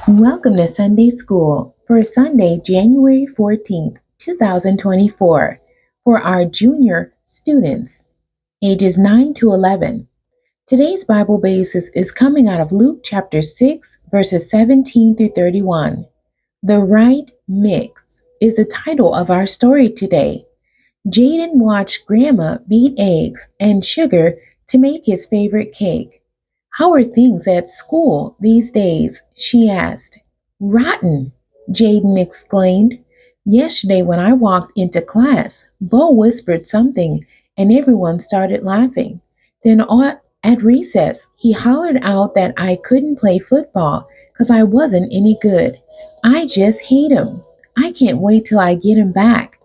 Welcome to Sunday School for Sunday, January 14th, 2024, for our junior students, ages 9 to 11. Today's Bible basis is coming out of Luke chapter 6, verses 17 through 31. The Right Mix is the title of our story today. Jaden watched Grandma beat eggs and sugar to make his favorite cake. "How are things at school these days?" she asked. "Rotten," Jaden exclaimed. "Yesterday, when I walked into class, Bo whispered something and everyone started laughing. Then at recess, he hollered out that I couldn't play football because I wasn't any good. I just hate him. I can't wait till I get him back.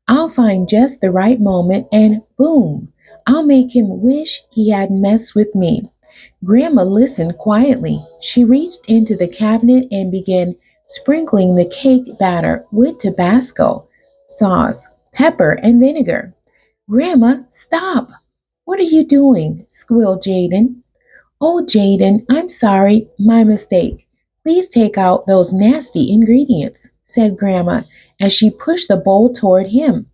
I'll find just the right moment and boom, I'll make him wish he hadn't messed with me." Grandma listened quietly. She reached into the cabinet and began sprinkling the cake batter with Tabasco sauce, pepper, and vinegar. "Grandma, stop! What are you doing?" squealed Jaden. "Oh, Jaden, I'm sorry, my mistake. Please take out those nasty ingredients," said Grandma as she pushed the bowl toward him.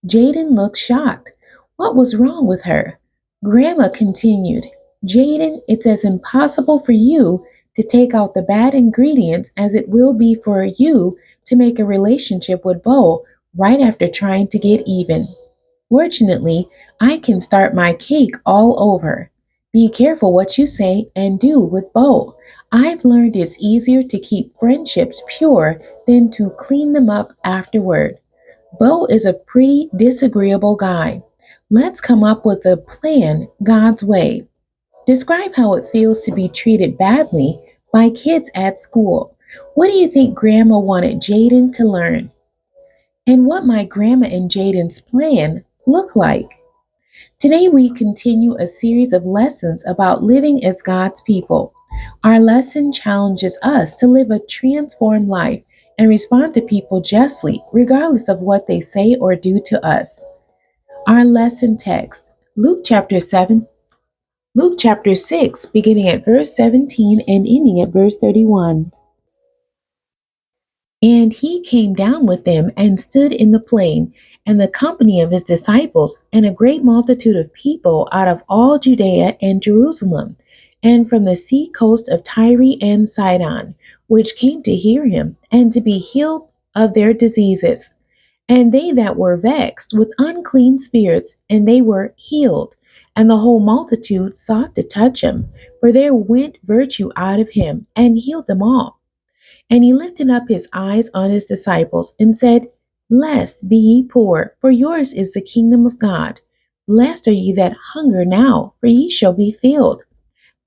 Jaden looked shocked. What was wrong with her? Grandma continued, "Jaden, it's as impossible for you to take out the bad ingredients as it will be for you to make a relationship with Bo right after trying to get even. Fortunately, I can start my cake all over. Be careful what you say and do with Bo. I've learned it's easier to keep friendships pure than to clean them up afterward. Bo is a pretty disagreeable guy. Let's come up with a plan God's way. Describe how it feels to be treated badly by kids at school. What do you think Grandma wanted Jaden to learn? And what might Grandma and Jaden's plan look like? Today we continue a series of lessons about living as God's people. Our lesson challenges us to live a transformed life and respond to people justly, regardless of what they say or do to us. Our lesson text, Luke chapter 6, beginning at verse 17 and ending at verse 31. "And he came down with them and stood in the plain, and the company of his disciples, and a great multitude of people out of all Judea and Jerusalem, and from the sea coast of Tyre and Sidon, which came to hear him, and to be healed of their diseases. And they that were vexed with unclean spirits, and they were healed. And the whole multitude sought to touch him, for there went virtue out of him, and healed them all. And he lifted up his eyes on his disciples and said, Blessed be ye poor, for yours is the kingdom of God. Blessed are ye that hunger now, for ye shall be filled.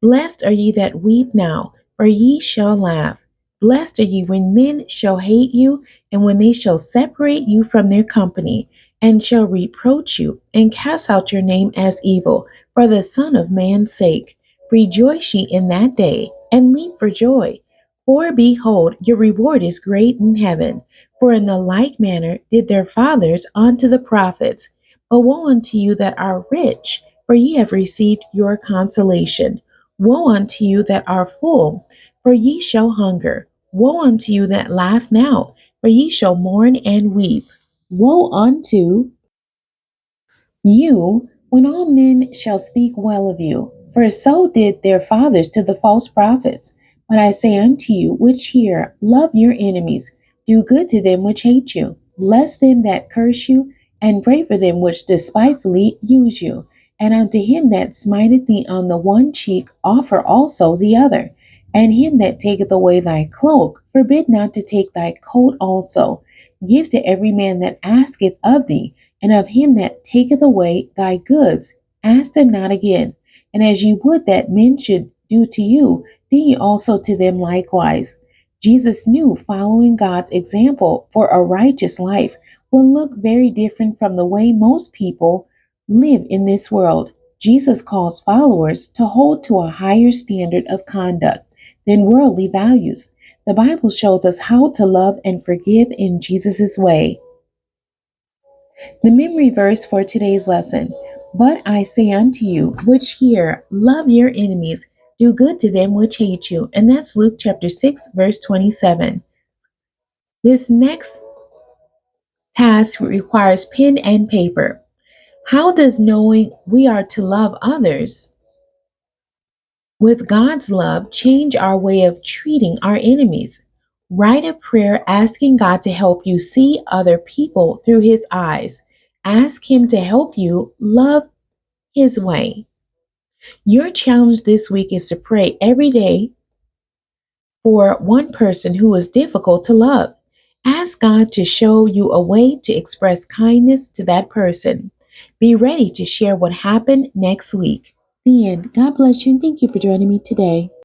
Blessed are ye that weep now, for ye shall laugh. Blessed are ye when men shall hate you, and when they shall separate you from their company, and shall reproach you, and cast out your name as evil, for the Son of Man's sake. Rejoice ye in that day, and leap for joy. For behold, your reward is great in heaven. For in the like manner did their fathers unto the prophets. But woe unto you that are rich, for ye have received your consolation. Woe unto you that are full, for ye shall hunger. Woe unto you that laugh now, for ye shall mourn and weep. Woe unto you when all men shall speak well of you, for so did their fathers to the false prophets. But I say unto you which hear, love your enemies, do good to them which hate you, bless them that curse you, and pray for them which despitefully use you. And unto him that smiteth thee on the one cheek, offer also the other. And him that taketh away thy cloak, forbid not to take thy coat also. Give to every man that asketh of thee, and of him that taketh away thy goods, ask them not again. And as ye would that men should do to you, do ye also to them likewise. Jesus knew following God's example for a righteous life will look very different from the way most people live in this world. Jesus calls followers to hold to a higher standard of conduct than worldly values. The Bible shows us how to love and forgive in Jesus' way. The memory verse for today's lesson. But I say unto you, which hear, love your enemies, Do good to them which hate you. And that's Luke chapter 6, verse 27. This next task requires pen and paper. How does knowing we are to love others with God's love change our way of treating our enemies? Write a prayer asking God to help you see other people through His eyes. Ask Him to help you love His way. Your challenge this week is to pray every day for one person who is difficult to love. Ask God to show you a way to express kindness to that person. Be ready to share what happened next week. The end. God bless you and thank you for joining me today.